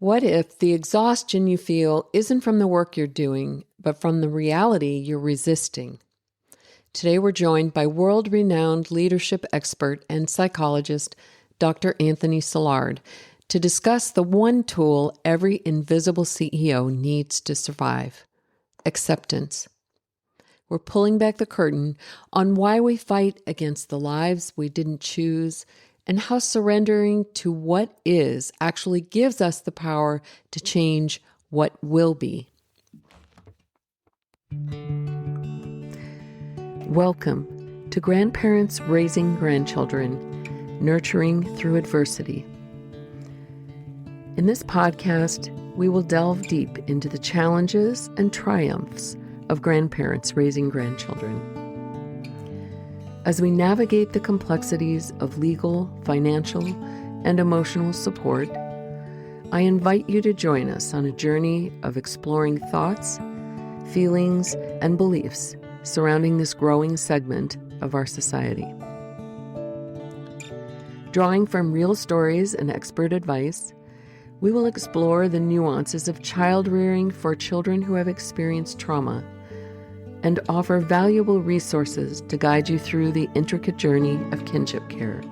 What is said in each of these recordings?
What if the exhaustion you feel isn't from the work you're doing, but from the reality you're resisting? Today we're joined by world-renowned leadership expert and psychologist, Dr. Anthony Szilard, to discuss the one tool every invisible CEO needs to survive: acceptance. We're pulling back the curtain on why we fight against the lives we didn't choose and how surrendering to what is actually gives us the power to change what will be. Welcome to Grandparents Raising Grandchildren, Nurturing Through Adversity. In this podcast, we will delve deep into the challenges and triumphs of grandparents raising grandchildren. As we navigate the complexities of legal, financial, and emotional support, I invite you to join us on a journey of exploring thoughts, feelings, and beliefs surrounding this growing segment of our society. Drawing from real stories and expert advice, we will explore the nuances of child rearing for children who have experienced trauma and offer valuable resources to guide you through the intricate journey of kinship care.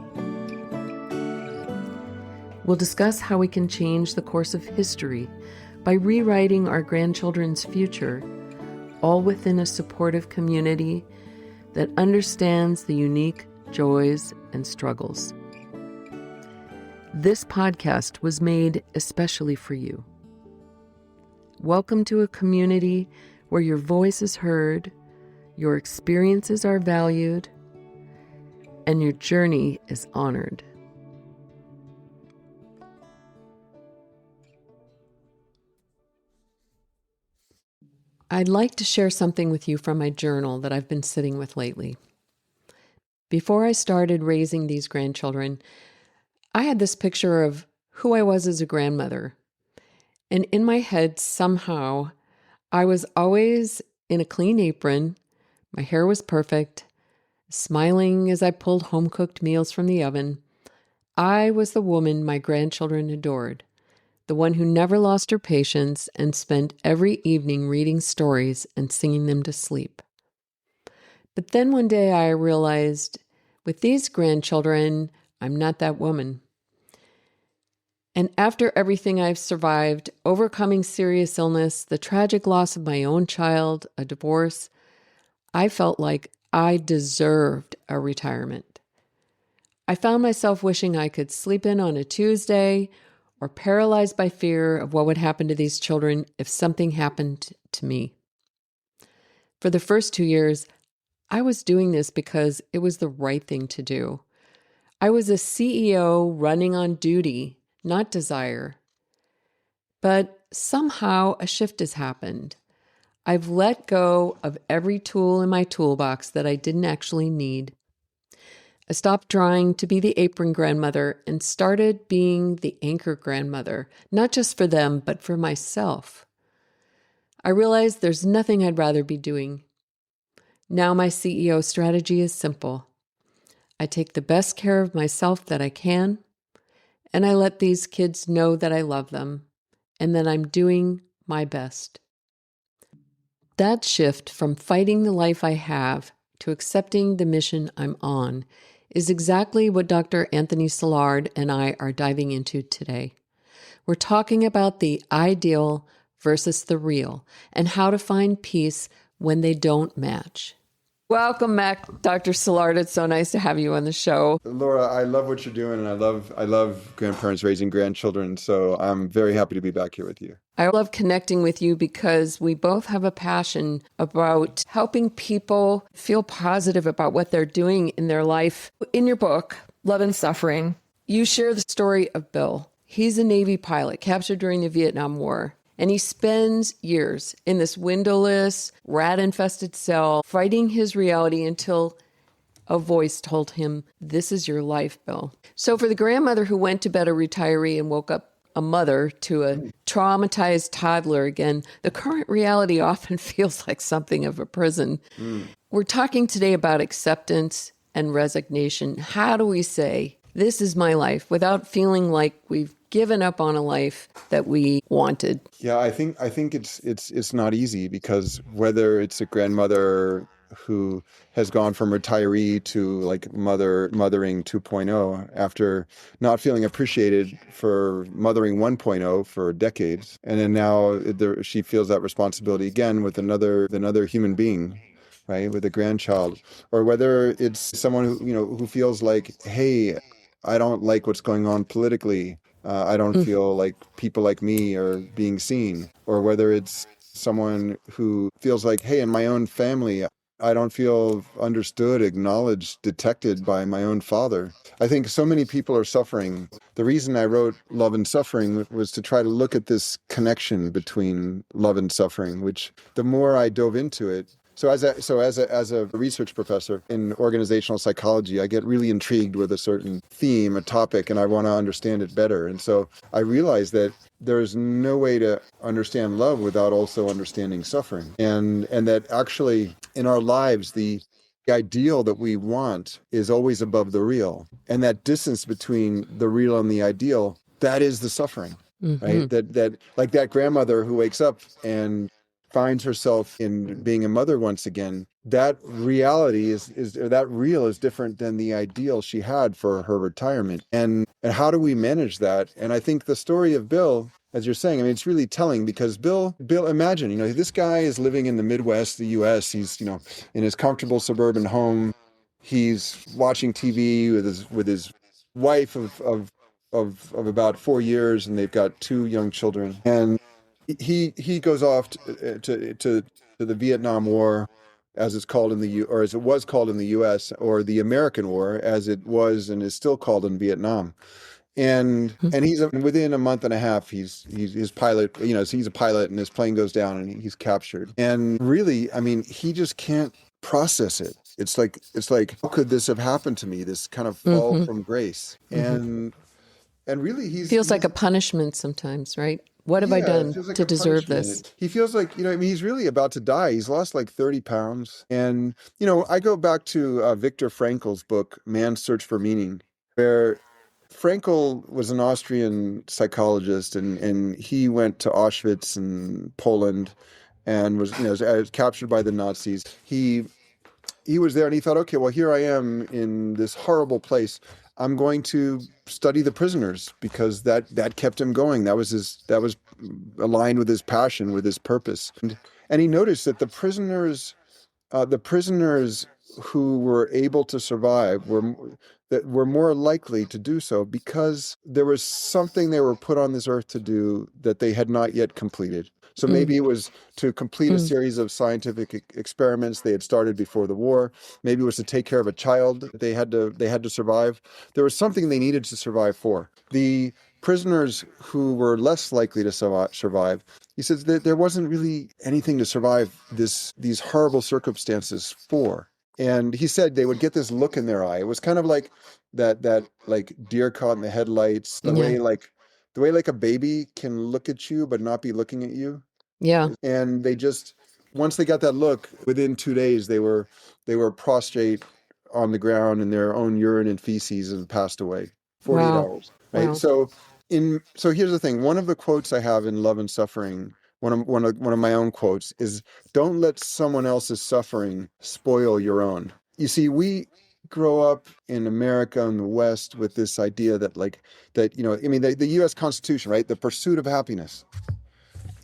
We'll discuss how we can change the course of history by rewriting our grandchildren's future, all within a supportive community that understands the unique joys and struggles. This podcast was made especially for you. Welcome to a community where your voice is heard, your experiences are valued, and your journey is honored. I'd like to share something with you from my journal that I've been sitting with lately. Before I started raising these grandchildren, I had this picture of who I was as a grandmother. And in my head, somehow, I was always in a clean apron, my hair was perfect, smiling as I pulled home-cooked meals from the oven. I was the woman my grandchildren adored, the one who never lost her patience and spent every evening reading stories and singing them to sleep. But then one day I realized, with these grandchildren, I'm not that woman. And after everything I've survived, overcoming serious illness, the tragic loss of my own child, a divorce, I felt like I deserved a retirement. I found myself wishing I could sleep in on a Tuesday or paralyzed by fear of what would happen to these children if something happened to me. For the first 2 years, I was doing this because it was the right thing to do. I was a CEO running on duty, not desire. But somehow a shift has happened. I've let go of every tool in my toolbox that I didn't actually need. I stopped trying to be the apron grandmother and started being the anchor grandmother, not just for them, but for myself. I realized there's nothing I'd rather be doing. Now my CEO strategy is simple. I take the best care of myself that I can, and I let these kids know that I love them and that I'm doing my best. That shift from fighting the life I have to accepting the mission I'm on is exactly what Dr. Anthony Szilard and I are diving into today. We're talking about the ideal versus the real and how to find peace when they don't match. Welcome back, Dr. Szilard. It's so nice to have you on the show. Laura, I love what you're doing, and I love grandparents raising grandchildren, so I'm very happy to be back here with you. I love connecting with you because we both have a passion about helping people feel positive about what they're doing in their life. In your book, Love and Suffering, you share the story of Bill. He's a Navy pilot captured during the Vietnam War. And he spends years in this windowless, rat-infested cell, fighting his reality until a voice told him, "This is your life, Bill." So for the grandmother who went to bed a retiree and woke up a mother to a traumatized toddler again, the current reality often feels like something of a prison. We're talking today about acceptance and resignation. How do we say, this is my life, without feeling like we've given up on a life that we wanted. Yeah, I think it's not easy because whether it's a grandmother who has gone from retiree to like mothering 2.0 after not feeling appreciated for mothering 1.0 for decades, and then now she feels that responsibility again with another human being, right, with a grandchild, or whether it's someone who feels like, hey, I don't like what's going on politically. I don't Mm, feel like people like me are being seen, or whether it's someone who feels like, hey, in my own family, I don't feel understood, acknowledged, detected by my own father. I think so many people are suffering. The reason I wrote Love and Suffering was to try to look at this connection between love and suffering, which the more I dove into it, so as a research professor in organizational psychology, I get really intrigued with a certain theme, a topic, and I want to understand it better. And so I realized that there is no way to understand love without also understanding suffering. And that actually in our lives the ideal that we want is always above the real. And that distance between the real and the ideal, that is the suffering. mm-hmm. Right? That like that grandmother who wakes up and finds herself in being a mother once again, that reality is or that real is different than the ideal she had for her retirement. And how do we manage that? And I think the story of Bill, as you're saying, I mean, it's really telling because Bill, imagine, this guy is living in the Midwest, the US. He's, in his comfortable suburban home. He's watching TV with his wife of about 4 years, and they've got two young children. And he goes off to the Vietnam War, as it's called in the or as it was called in the U.S., or the American War, as it was and is still called in Vietnam. And within a month and a half, he's his pilot. So he's a pilot, and his plane goes down, and he's captured. And really, I mean, he just can't process it. It's like how could this have happened to me? This kind of fall Mm-hmm. from grace. Mm-hmm. And really, Feels like a punishment sometimes, right? What have I yeah, it done feels like to a deserve this? punishment. He feels like, I mean, he's really about to die. He's lost like 30 pounds. And, I go back to Viktor Frankl's book, Man's Search for Meaning, where Frankl was an Austrian psychologist, and he went to Auschwitz in Poland and was captured by the Nazis. He was there and he thought, okay, well, here I am in this horrible place. I'm going to study the prisoners because that kept him going. That was aligned with his passion, with his purpose. And he noticed that the prisoners who were able to survive were more likely to do so because there was something they were put on this earth to do that they had not yet completed. So Mm, maybe it was to complete a mm, series of scientific experiments they had started before the war. Maybe it was to take care of a child that they had to survive. There was something they needed to survive for. The prisoners who were less likely to survive, he says that there wasn't really anything to survive these horrible circumstances for. And he said they would get this look in their eye. It was kind of like that like deer caught in the headlights, the yeah. way like a baby can look at you but not be looking at you. Yeah. And they just once they got that look, within 2 days they were prostrate on the ground in their own urine and feces and passed away. 48 Wow. hours, right? Wow. So here's the thing. One of the quotes I have in Love and Suffering, one of my own quotes is, "Don't let someone else's suffering spoil your own." You see, we grow up in America and the West with this idea that I mean, the U.S. Constitution, right? The pursuit of happiness,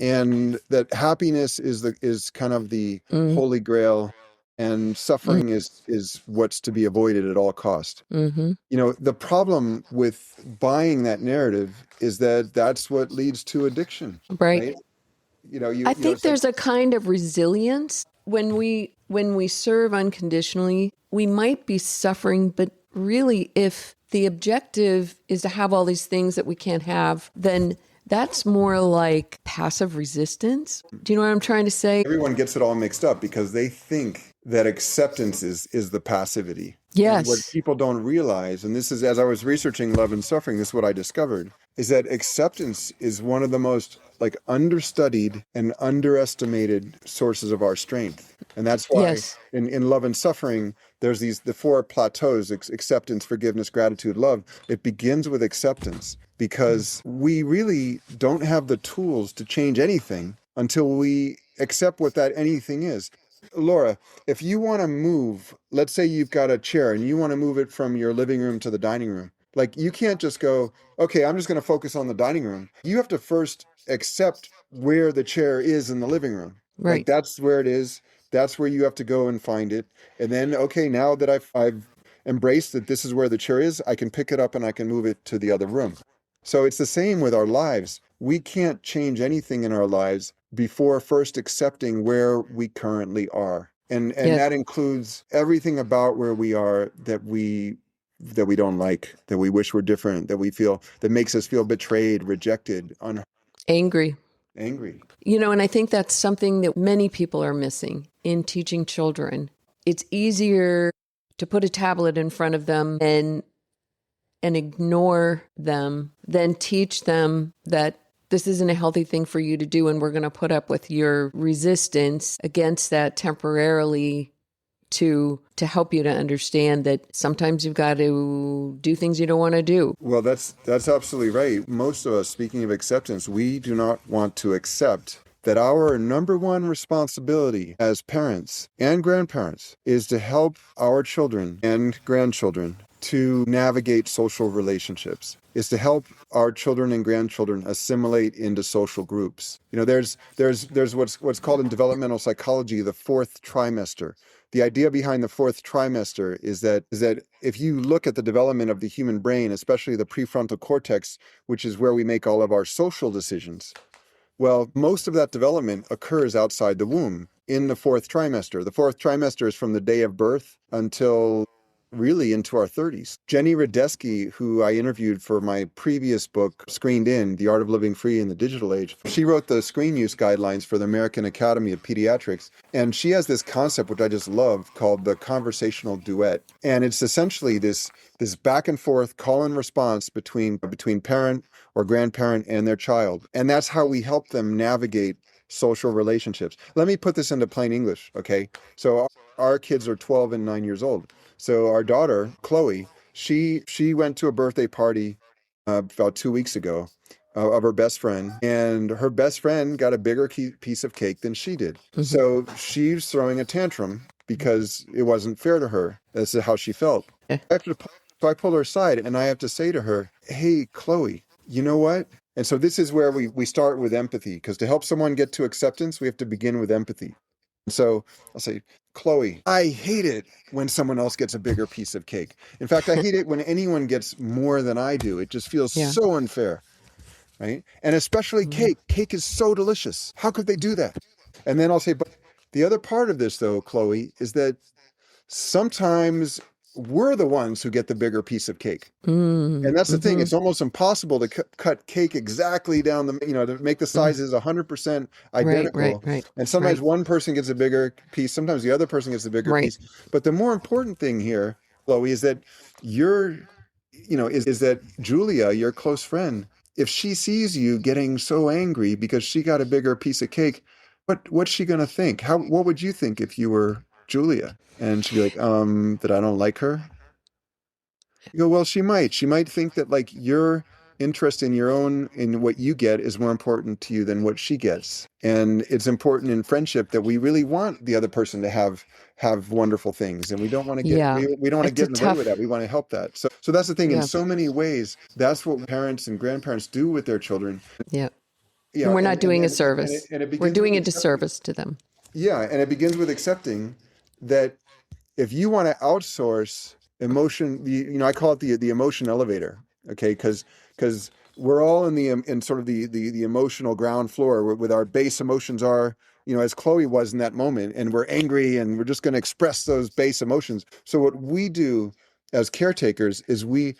and that happiness is kind of the Mm, holy grail, and mm, suffering is what's to be avoided at all cost. mm-hmm. The problem with buying that narrative is that that's what leads to addiction, Right. right? I You know think it's like there's a kind of resilience when we serve unconditionally. We might be suffering, but really, if the objective is to have all these things that we can't have, then that's more like passive resistance. Do you know what I'm trying to say? everyone gets it all mixed up because they think that acceptance is the passivity. And what Yes. people don't realize, and this is as I was researching Love and Suffering, this is what I discovered, is that acceptance is one of the most like understudied and underestimated sources of our strength. And that's why Yes. in Love and Suffering, there's the four plateaus: acceptance, forgiveness, gratitude, love. It begins with acceptance because we really don't have the tools to change anything until we accept what that anything is. Laura, if you want to move, let's say you've got a chair and you want to move it from your living room to the dining room, like you can't just go, okay, I'm just going to focus on the dining room. You have to first accept where the chair is in the living room. Like Right. that's where it is. That's where you have to go and find it. And then, okay, now that I've embraced that this is where the chair is, I can pick it up and I can move it to the other room. So it's the same with our lives. We can't change anything in our lives before first accepting where we currently are. And Yes. that includes everything about where we are that we don't like, that we wish were different, that we feel that makes us feel betrayed, rejected, Angry. angry. And I think that's something that many people are missing in teaching children. It's easier to put a tablet in front of them and ignore them than teach them that this isn't a healthy thing for you to do, and we're going to put up with your resistance against that temporarily to help you to understand that sometimes you've got to do things you don't want to do. Well, that's absolutely right. Most of us, speaking of acceptance, we do not want to accept that our number one responsibility as parents and grandparents is to help our children and grandchildren to navigate social relationships, is to help our children and grandchildren assimilate into social groups. There's what's called in developmental psychology the fourth trimester. The idea behind the fourth trimester is that if you look at the development of the human brain, especially the prefrontal cortex, which is where we make all of our social decisions, well, most of that development occurs outside the womb in the fourth trimester. The fourth trimester is from the day of birth until really into our 30s. Jenny Radesky, who I interviewed for my previous book, Screened In, The Art of Living Free in the Digital Age, she wrote the screen use guidelines for the American Academy of Pediatrics. And she has this concept, which I just love, called the conversational duet. And it's essentially this back and forth call and response between parent or grandparent and their child. And that's how we help them navigate social relationships. Let me put this into plain English, okay? So our kids are 12 and 9 years old. So our daughter, Chloe, she went to a birthday party about 2 weeks ago of her best friend, and her best friend got a bigger piece of cake than she did. Mm-hmm. So she's throwing a tantrum because it wasn't fair to her. That's how she felt. So I pull her aside and I have to say to her, hey, Chloe, you know what? And so this is where we start with empathy, because to help someone get to acceptance, we have to begin with empathy. So I'll say, Chloe, I hate it when someone else gets a bigger piece of cake. In fact, I hate it when anyone gets more than I do. It just feels Yeah. so unfair, right? And especially cake. Cake is so delicious. How could they do that? And then I'll say, but the other part of this, though, Chloe, is that sometimes we're the ones who get the bigger piece of cake. And that's the thing. It's almost impossible to cut cake exactly down to make the sizes 100% identical. Right. And sometimes one person gets a bigger piece. Sometimes the other person gets a bigger piece. But the more important thing here, Chloe, is that is that Julia, your close friend, if she sees you getting so angry because she got a bigger piece of cake, what's she going to think? What would you think if you were Julia? And she'd be like, that I don't like her. You go, well, she might. She might think that like your interest in what you get is more important to you than what she gets. And it's important in friendship that we really want the other person to have wonderful things. And we don't want to we don't want to It's a get in the way with that. tough, We want to help that. So that's the thing. In yeah, so many ways, that's what parents and grandparents do with their children. yeah. Yeah. And we're And not doing a service. it We're begins with doing a accepting. disservice to them. Yeah. And it begins with accepting that if you want to outsource emotion, I call it the emotion elevator, okay? Because we're all in sort of the emotional ground floor with our base emotions are, as Chloe was in that moment, and we're angry and we're just going to express those base emotions. So what we do as caretakers is we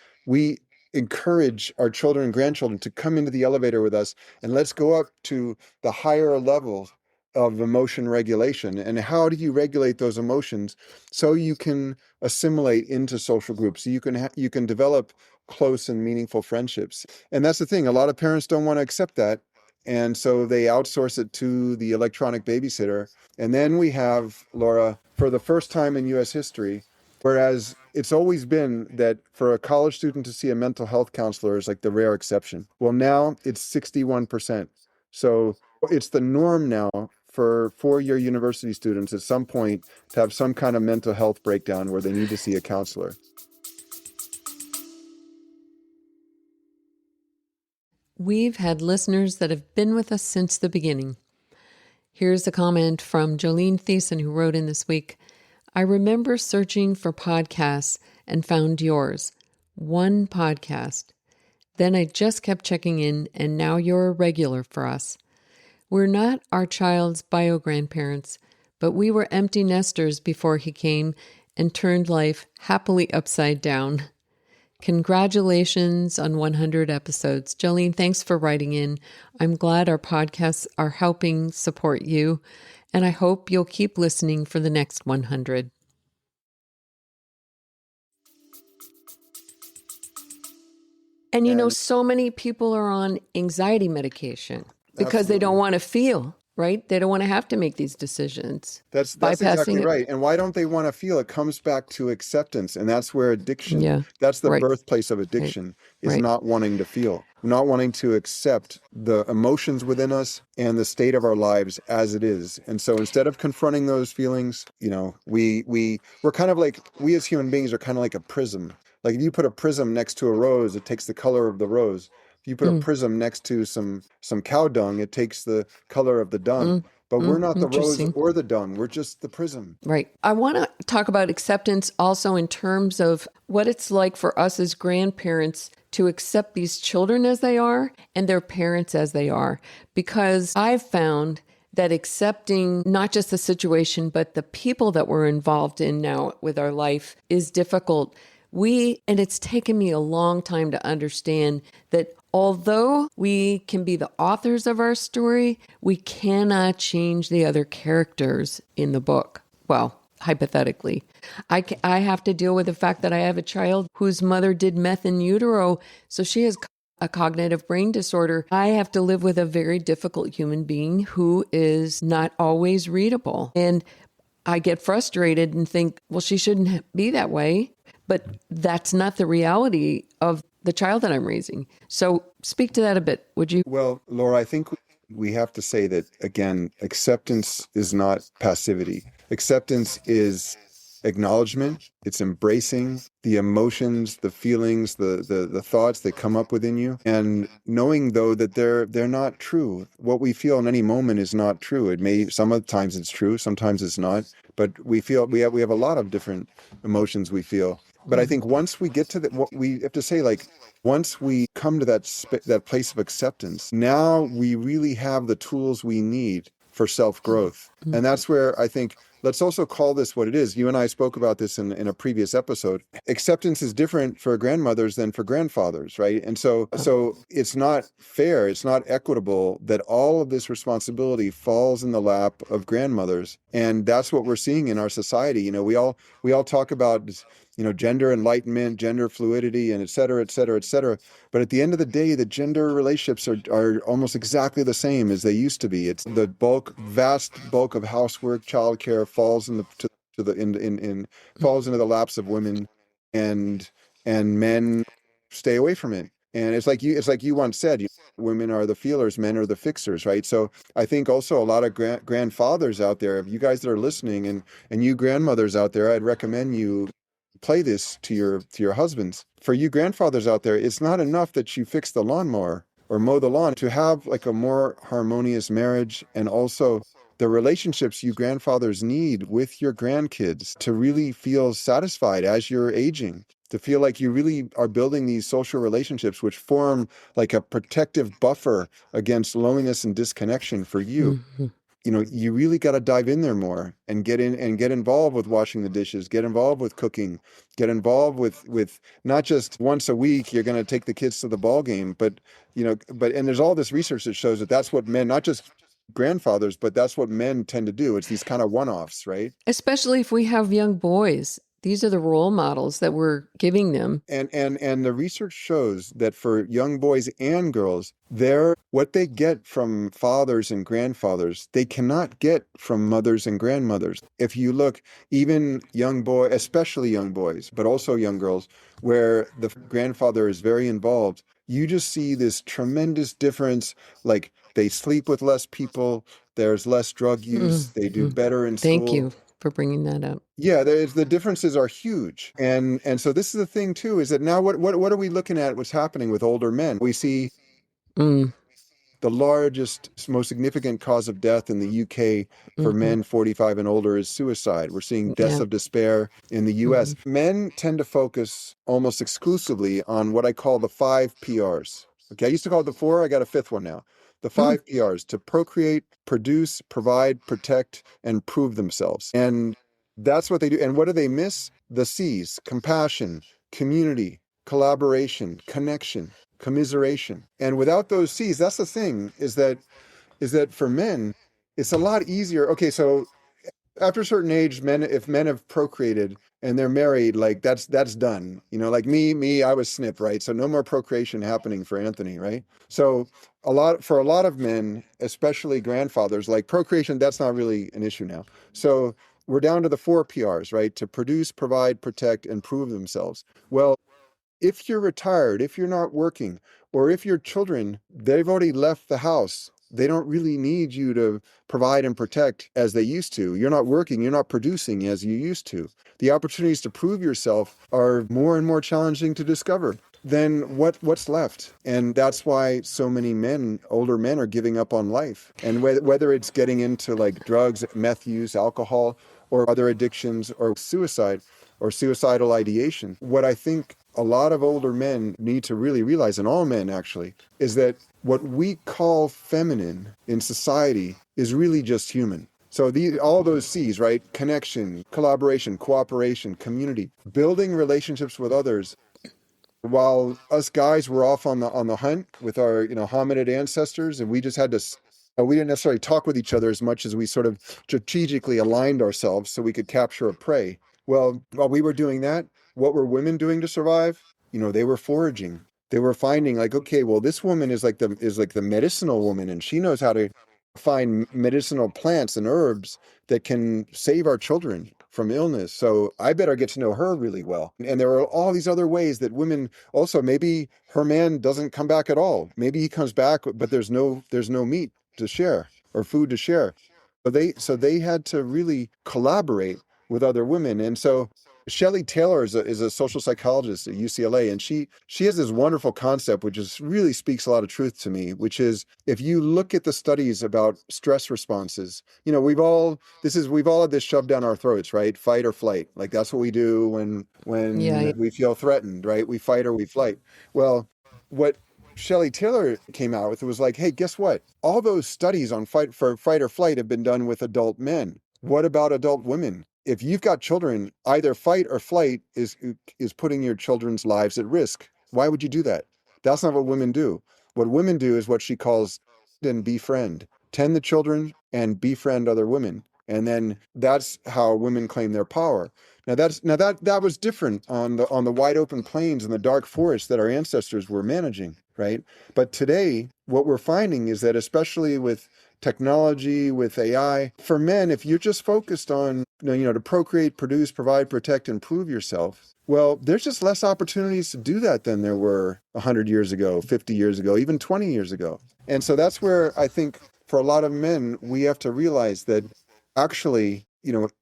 encourage our children and grandchildren to come into the elevator with us, and let's go up to the higher levels of emotion regulation. And how do you regulate those emotions so you can assimilate into social groups, so you can develop close and meaningful friendships? And that's the thing, a lot of parents don't want to accept that, and so they outsource it to the electronic babysitter. And then we have, Laura, for the first time in US history, whereas it's always been that for a college student to see a mental health counselor is like the rare exception. Well, now it's 61%. So it's the norm now for four-year university students at some point to have some kind of mental health breakdown where they need to see a counselor. We've had listeners that have been with us since the beginning. Here's a comment from Jolene Thiessen, who wrote in this week. I remember searching for podcasts and found yours. One podcast. Then I just kept checking in, and now you're a regular for us. We're not our child's bio-grandparents, but we were empty nesters before he came and turned life happily upside down. Congratulations on 100 episodes. Jolene, thanks for writing in. I'm glad our podcasts are helping support you, and I hope you'll keep listening for the next 100. And you know, so many people are on anxiety medication because they don't want to feel, right? They don't want to have to make these decisions. That's exactly right. And why don't they want to feel? It comes back to acceptance. And that's where addiction, that's the birthplace of addiction, is not wanting to feel, not wanting to accept the emotions within us and the state of our lives as it is. And so instead of confronting those feelings, you know, we're kind of like, we as human beings are kind of like a prism. Like if you put a prism next to a rose, it takes the color of the rose. If you put a prism next to some cow dung, it takes the color of the dung. But we're not the rose or the dung. We're just the prism. Right. I want to talk about acceptance also in terms of what it's like for us as grandparents to accept these children as they are and their parents as they are. Because I've found that accepting not just the situation, but the people that we're involved in now with our life is difficult. And it's taken me a long time to understand that although we can be the authors of our story, we cannot change the other characters in the book. Well, hypothetically, I have to deal with the fact that I have a child whose mother did meth in utero, so she has a cognitive brain disorder. I have to live with a very difficult human being who is not always readable. And I get frustrated and think, well, she shouldn't be that way. But that's not the reality of the child that I'm raising. So speak to that a bit, would you? Well, Laura, I think we have to say that, again, acceptance is not passivity. Acceptance is acknowledgement. It's embracing the emotions, the feelings, the thoughts that come up within you, and knowing though that they're not true. What we feel in any moment is not true. It may, sometimes it's true, sometimes it's not. But we have a lot of different emotions we feel. But I think once we get to what we have to say, like, once we come to that place of acceptance, now we really have the tools we need for self-growth. And that's where I think, let's also call this what it is. You and I spoke about this in a previous episode. Acceptance is different for grandmothers than for grandfathers, right? And so it's not fair, it's not equitable that all of this responsibility falls in the lap of grandmothers. And that's what we're seeing in our society. You know, we all talk about, you know, gender enlightenment, gender fluidity, and et cetera, et cetera, et cetera. But at the end of the day, the gender relationships are almost exactly the same as they used to be. It's the vast bulk of housework, childcare falls falls into the laps of women, and men stay away from it. And it's like you once said, women are the feelers, men are the fixers, right? So I think also a lot of grandfathers out there, if you guys that are listening, and you grandmothers out there, I'd recommend you play this to your husbands. For you grandfathers out there, it's not enough that you fix the lawnmower or mow the lawn. To have like a more harmonious marriage, and also the relationships you grandfathers need with your grandkids to really feel satisfied as you're aging, to feel like you really are building these social relationships which form like a protective buffer against loneliness and disconnection for you. Mm-hmm. You know, you really got to dive in there more and get involved with washing the dishes, get involved with cooking, get involved with not just once a week, you're going to take the kids to the ball game, but, and there's all this research that shows that that's what men, not just grandfathers, but that's what men tend to do. It's these kind of one-offs, right? Especially if we have young boys. These are the role models that we're giving them. And the research shows that for young boys and girls, they're what they get from fathers and grandfathers, they cannot get from mothers and grandmothers. If you look, even young boy, especially young boys, but also young girls, where the grandfather is very involved, you just see this tremendous difference. Like they sleep with less people, there's less drug use, they do better in Thank school. you for bringing that up. Yeah, the differences are huge. And so this is the thing too, is that now what are we looking at what's happening with older men? We see Mm. the largest, most significant cause of death in the UK for men 45 and older is suicide. We're seeing deaths Yeah. of despair in the US. Men tend to focus almost exclusively on what I call the 5 PRs. Okay, I used to call it the 4, I got a 5th one now. The 5 PRs: to procreate, produce, provide, protect, and prove themselves. And that's what they do. And what do they miss? The C's: compassion, community, collaboration, connection, commiseration. And without those C's, that's the thing, is that for men, it's a lot easier. Okay, so after a certain age, if men have procreated and they're married, like that's done. Like me, I was SNP, right? So no more procreation happening for Anthony, right? So for a lot of men, especially grandfathers, like procreation, that's not really an issue now. So we're down to the 4 PRs, right? To produce, provide, protect, and prove themselves. Well, if you're retired, if you're not working, or if your children, they've already left the house, they don't really need you to provide and protect as they used to. You're not working, you're not producing as you used to. The opportunities to prove yourself are more and more challenging to discover. Then what's left? And that's why so many men, older men, are giving up on life. And whether it's getting into like drugs, meth use, alcohol, or other addictions, or suicide, or suicidal ideation. What I think a lot of older men need to really realize, and all men actually, is that what we call feminine in society is really just human. So all those C's, right? Connection, collaboration, cooperation, community, building relationships with others. While us guys were off on the hunt with our hominid ancestors, and we just had to, we didn't necessarily talk with each other as much as we sort of strategically aligned ourselves so we could capture a prey. Well, while we were doing that, what were women doing to survive? They were foraging. They were finding, like, okay, well, this woman is like the medicinal woman, and she knows how to find medicinal plants and herbs that can save our children from illness. So I better get to know her really well. And there are all these other ways that women also, maybe her man doesn't come back at all. Maybe he comes back, but there's no meat to share or food to share. So they had to really collaborate with other women. And so Shelley Taylor is a social psychologist at UCLA, and she has this wonderful concept which really speaks a lot of truth to me, which is, if you look at the studies about stress responses, we've all had this shoved down our throats, right? Fight or flight. Like that's what we do when Yeah. we feel threatened, right? We fight or we flight. Well, what Shelley Taylor came out with was like, hey, guess what? All those studies on fight or flight have been done with adult men. What about adult women? If you've got children, either fight or flight is putting your children's lives at risk. Why would you do that? That's not what women do. What women do is what she calls and befriend. Tend the children and befriend other women. And then that's how women claim their power. Now that was different on the wide open plains and the dark forests that our ancestors were managing, right? But today, what we're finding is that, especially with technology, with AI, for men, if you're just focused on to procreate, produce, provide, protect, and prove yourself, well, there's just less opportunities to do that than there were 100 years ago, 50 years ago, even 20 years ago. And so that's where I think for a lot of men, we have to realize that actually,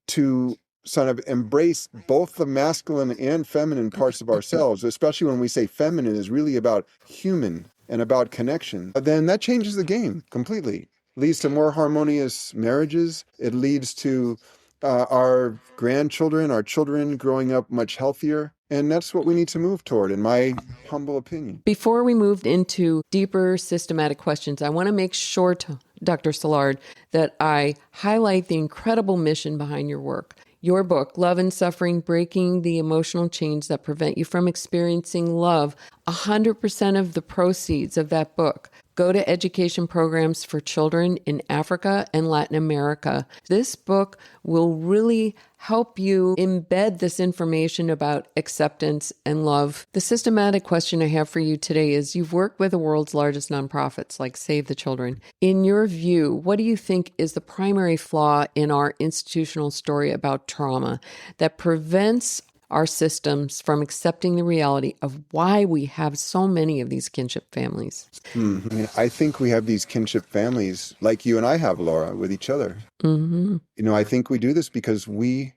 to sort of embrace both the masculine and feminine parts of ourselves, especially when we say feminine is really about human and about connection, then that changes the game completely. Leads to more harmonious marriages. It leads to our grandchildren, our children growing up much healthier. And that's what we need to move toward, in my humble opinion. Before we moved into deeper systematic questions, I want to make sure, Dr. Szilard, that I highlight the incredible mission behind your work. Your book, Love and Suffering, Breaking the Emotional Chains That Prevent You from Experiencing Love, 100% of the proceeds of that book go to education programs for children in Africa and Latin America. This book will really help you embed this information about acceptance and love. The systematic question I have for you today is, you've worked with the world's largest nonprofits like Save the Children. In your view, what do you think is the primary flaw in our institutional story about trauma that prevents our systems from accepting the reality of why we have so many of these kinship families? I mean, I think we have these kinship families like you and I have, Laura, with each other. Mm-hmm. I think we do this because we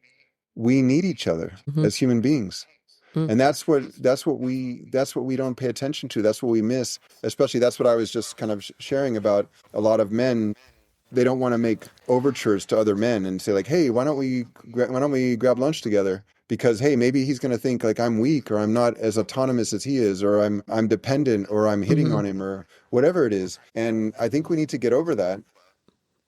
need each other as human beings. And that's what we don't pay attention to. That's what we miss. Especially, that's what I was just kind of sharing about. A lot of men, they don't want to make overtures to other men and say like, hey, why don't we grab lunch together? Because, hey, maybe he's going to think like I'm weak, or I'm not as autonomous as he is, or I'm dependent, or I'm hitting on him, or whatever it is. And I think we need to get over that.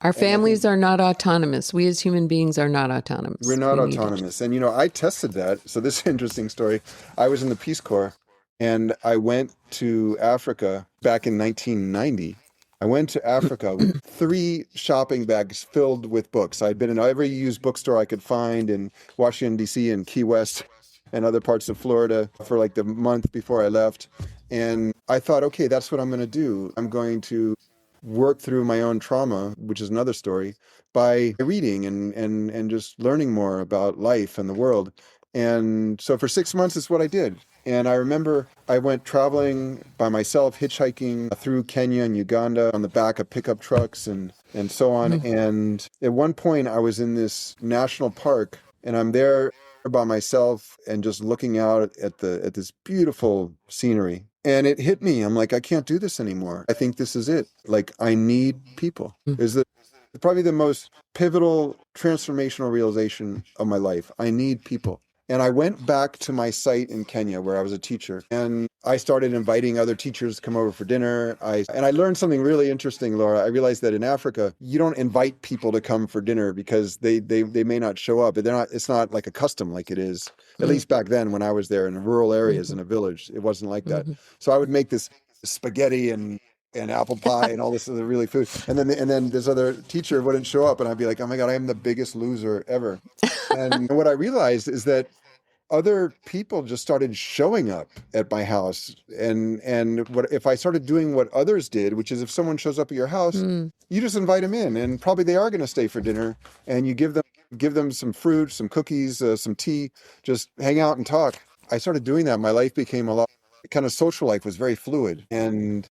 Our And I think families are not autonomous. We as human beings are not we're autonomous. not We need each autonomous. And, I tested that. So this is an interesting story. I was in the Peace Corps, and I went to Africa back in 1990. I went to Africa with 3 shopping bags filled with books. I'd been in every used bookstore I could find in Washington, D.C. and Key West and other parts of Florida for like the month before I left. And I thought, okay, that's what I'm going to do. I'm going to work through my own trauma, which is another story, by reading and just learning more about life and the world. And so for 6 months, it's what I did. And I remember I went traveling by myself, hitchhiking through Kenya and Uganda on the back of pickup trucks and so on. And at one point, I was in this national park, and I'm there by myself and just looking out at this beautiful scenery. And it hit me. I'm like, I can't do this anymore. I think this is it. Like, I need people. Is probably the most pivotal transformational realization of my life. I need people. And I went back to my site in Kenya where I was a teacher, and I started inviting other teachers to come over for dinner. And I learned something really interesting, Laura. I realized that in Africa, you don't invite people to come for dinner because they may not show up. It's not like a custom like it is, at least back then when I was there in rural areas in a village. It wasn't like that. So I would make this spaghetti and apple pie and all this other really food. And then this other teacher wouldn't show up, and I'd be like, oh my God, I am the biggest loser ever. And what I realized is that other people just started showing up at my house. And what if I started doing what others did, which is if someone shows up at your house, you just invite them in, and probably they are going to stay for dinner, and you give them some fruit, some cookies, some tea, just hang out and talk. I started doing that. My life became kind of social life was very fluid. And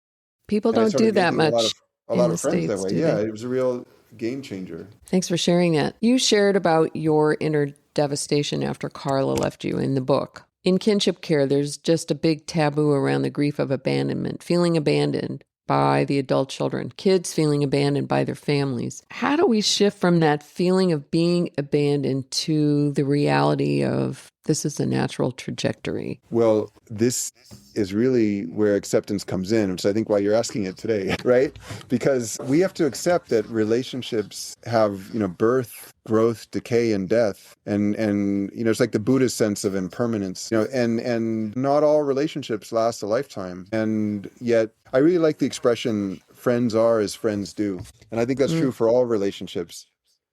People I don't do started that making much a in lot the of friends that States, way. do Yeah, they? it was a real game changer. Thanks for sharing that. You shared about your inner devastation after Carla left you in the book. In kinship care, there's just a big taboo around the grief of abandonment, feeling abandoned by the adult children, kids feeling abandoned by their families. How do we shift from that feeling of being abandoned to the reality of this is a natural trajectory? Well, this is really where acceptance comes in, which I think why you're asking it today, right? Because we have to accept that relationships have, birth, growth, decay, and death. And it's like the Buddhist sense of impermanence, and not all relationships last a lifetime. And yet I really like the expression, friends are as friends do. And I think that's true for all relationships.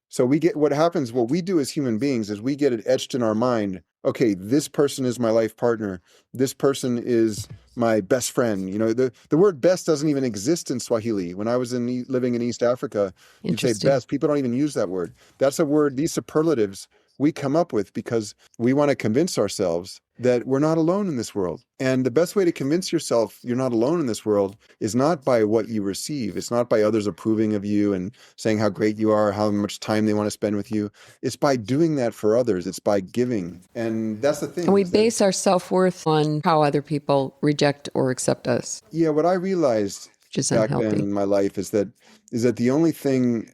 So what we do as human beings is we get it etched in our mind. Okay, this person is my life partner. This person is my best friend. The word best doesn't even exist in Swahili. When I was living in East Africa, you'd say Interesting. best. People don't even use that word. That's a word, these superlatives we come up with because we want to convince ourselves that we're not alone in this world. And the best way to convince yourself you're not alone in this world is not by what you receive. It's not by others approving of you and saying how great you are, how much time they want to spend with you. It's by doing that for others. It's by giving. And that's the thing. And we base our self-worth on how other people reject or accept us, Yeah, what I realized which is back then unhealthy. in my life is that the only thing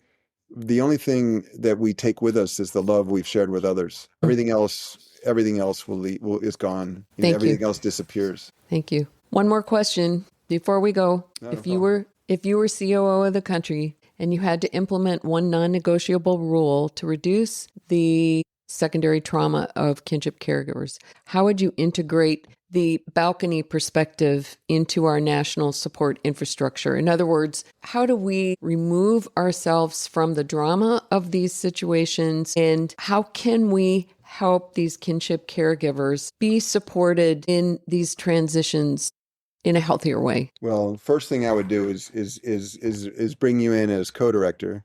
that we take with us is the love we've shared with others. Everything else is gone. Thank you. Everything else disappears. Thank you. One more question before we go. If you were COO of the country and you had to implement one non-negotiable rule to reduce the secondary trauma of kinship caregivers, how would you integrate the balcony perspective into our national support infrastructure? In other words, how do we remove ourselves from the drama of these situations, and how can we help these kinship caregivers be supported in these transitions in a healthier way? Well, first thing I would do is bring you in as co-director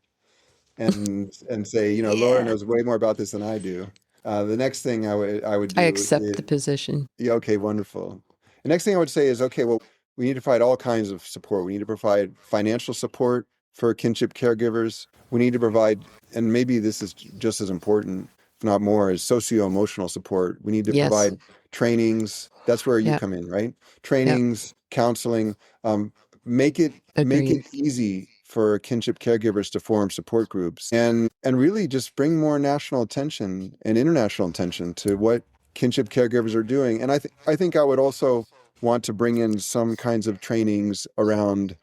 and say, Laura Yeah. knows way more about this than I do. The next thing I would I do accept the is, position. yeah, okay, wonderful. The next thing I would say is, okay, well, we need to provide all kinds of support. We need to provide financial support for kinship caregivers. We need to provide, and maybe this is just as important, if not more, is socio-emotional support. We need to Yes. provide trainings. That's where you Yeah. come in, right? Yeah. Trainings, counseling. Make it Agreed. easy for kinship caregivers to form support groups and really just bring more national attention and international attention to what kinship caregivers are doing. And I think I would also want to bring in some kinds of trainings around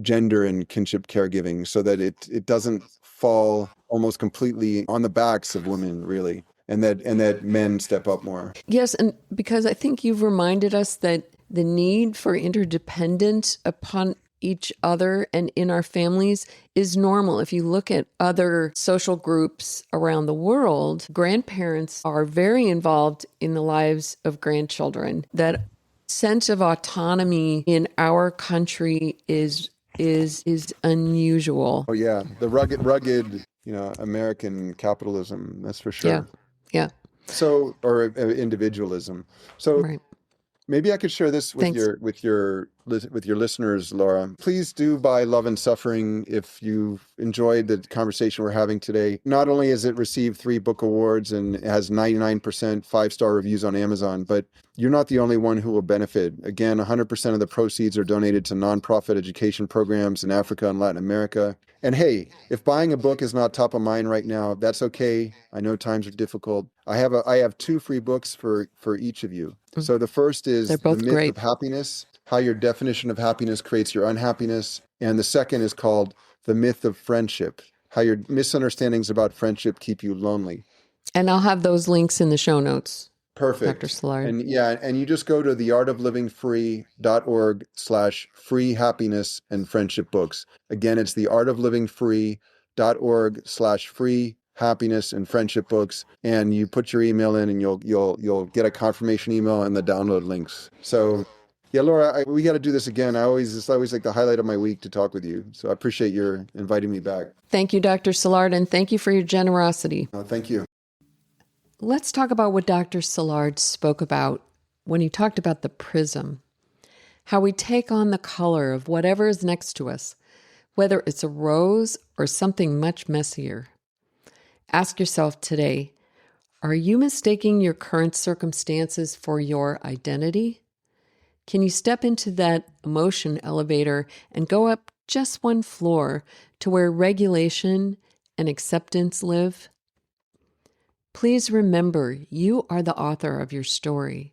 gender and kinship caregiving, so that it doesn't fall almost completely on the backs of women, really, and that men step up more. Yes, and because I think you've reminded us that the need for interdependence upon each other and in our families is normal. If you look at other social groups around the world, grandparents are very involved in the lives of grandchildren. That sense of autonomy in our country is unusual. Oh yeah, the rugged, American capitalism, that's for Yeah. sure. Yeah. So, or individualism. So Right. maybe I could share this with Thanks. your listeners, Laura. Please do buy Love and Suffering if you've enjoyed the conversation we're having today. Not only has it received 3 book awards and it has 99% 5-star reviews on Amazon, but you're not the only one who will benefit. Again, 100% of the proceeds are donated to nonprofit education programs in Africa and Latin America. And hey, if buying a book is not top of mind right now, that's okay. I know times are difficult. I have 2 free books for each of you. So the first They're is The both Myth great. of Happiness, How Your Definition of Happiness Creates Your Unhappiness. And the second is called The Myth of Friendship, How Your Misunderstandings About Friendship Keep You Lonely. And I'll have those links in the show notes, Dr. Perfect. Szilard. And yeah, and you just go to theartoflivingfree.org/free happiness and friendship books. Again, it's theartoflivingfree.org/free happiness and friendship books. And you put your email in and you'll get a confirmation email and the download links. So yeah, Laura, we got to do this again. It's always like the highlight of my week to talk with you. So I appreciate your inviting me back. Thank you, Dr. Szilard, and thank you for your generosity. Thank you. Let's talk about what Dr. Szilard spoke about when he talked about the prism, how we take on the color of whatever is next to us, whether it's a rose or something much messier. Ask yourself today, are you mistaking your current circumstances for your identity? Can you step into that emotion elevator and go up just one floor to where regulation and acceptance live? Please remember, you are the author of your story,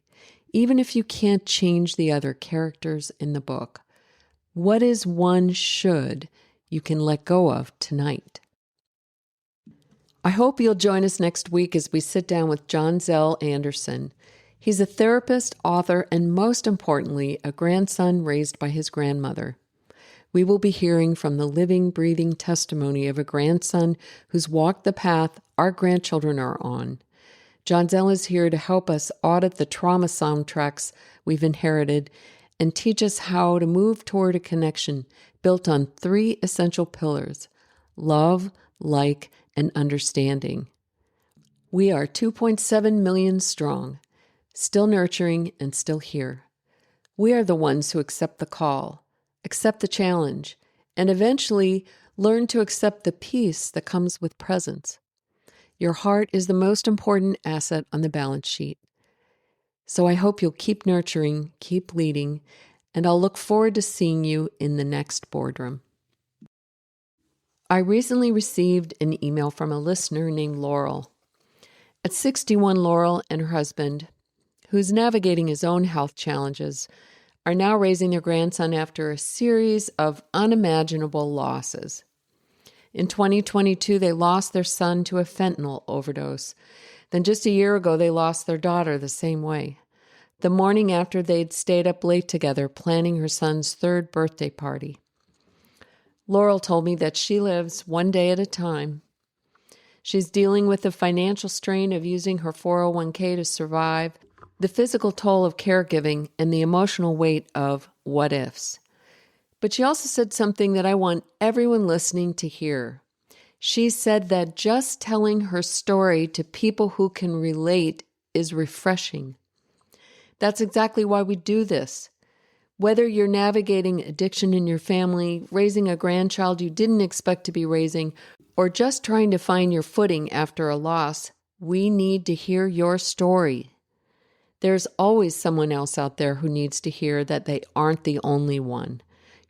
even if you can't change the other characters in the book. What is one should you can let go of tonight? I hope you'll join us next week as we sit down with John Zell Anderson. He's a therapist, author, and most importantly, a grandson raised by his grandmother. We will be hearing from the living, breathing testimony of a grandson who's walked the path our grandchildren are on. John Zell is here to help us audit the trauma soundtracks we've inherited and teach us how to move toward a connection built on 3 essential pillars: love, like, and understanding. We are 2.7 million strong, still nurturing and still here. We are the ones who accept the call, accept the challenge, and eventually learn to accept the peace that comes with presence. Your heart is the most important asset on the balance sheet. So I hope you'll keep nurturing, keep leading, and I'll look forward to seeing you in the next boardroom. I recently received an email from a listener named Laurel. At 61, Laurel and her husband, who's navigating his own health challenges, are now raising their grandson after a series of unimaginable losses. In 2022, they lost their son to a fentanyl overdose. Then just a year ago, they lost their daughter the same way. the morning after they'd stayed up late together planning her son's 3rd birthday party. Laurel told me that she lives one day at a time. She's dealing with the financial strain of using her 401k to survive, the physical toll of caregiving, and the emotional weight of what ifs. But she also said something that I want everyone listening to hear. She said that just telling her story to people who can relate is refreshing. That's exactly why we do this. Whether you're navigating addiction in your family, raising a grandchild you didn't expect to be raising, or just trying to find your footing after a loss, we need to hear your story. There's always someone else out there who needs to hear that they aren't the only one.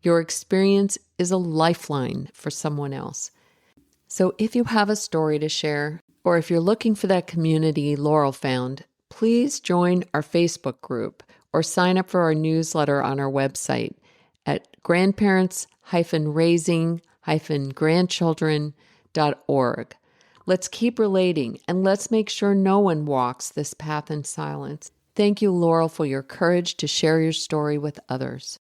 Your experience is a lifeline for someone else. So if you have a story to share, or if you're looking for that community Laurel found, please join our Facebook group or sign up for our newsletter on our website at grandparents-raising-grandchildren.org. Let's keep relating, and let's make sure no one walks this path in silence. Thank you, Laurel, for your courage to share your story with others.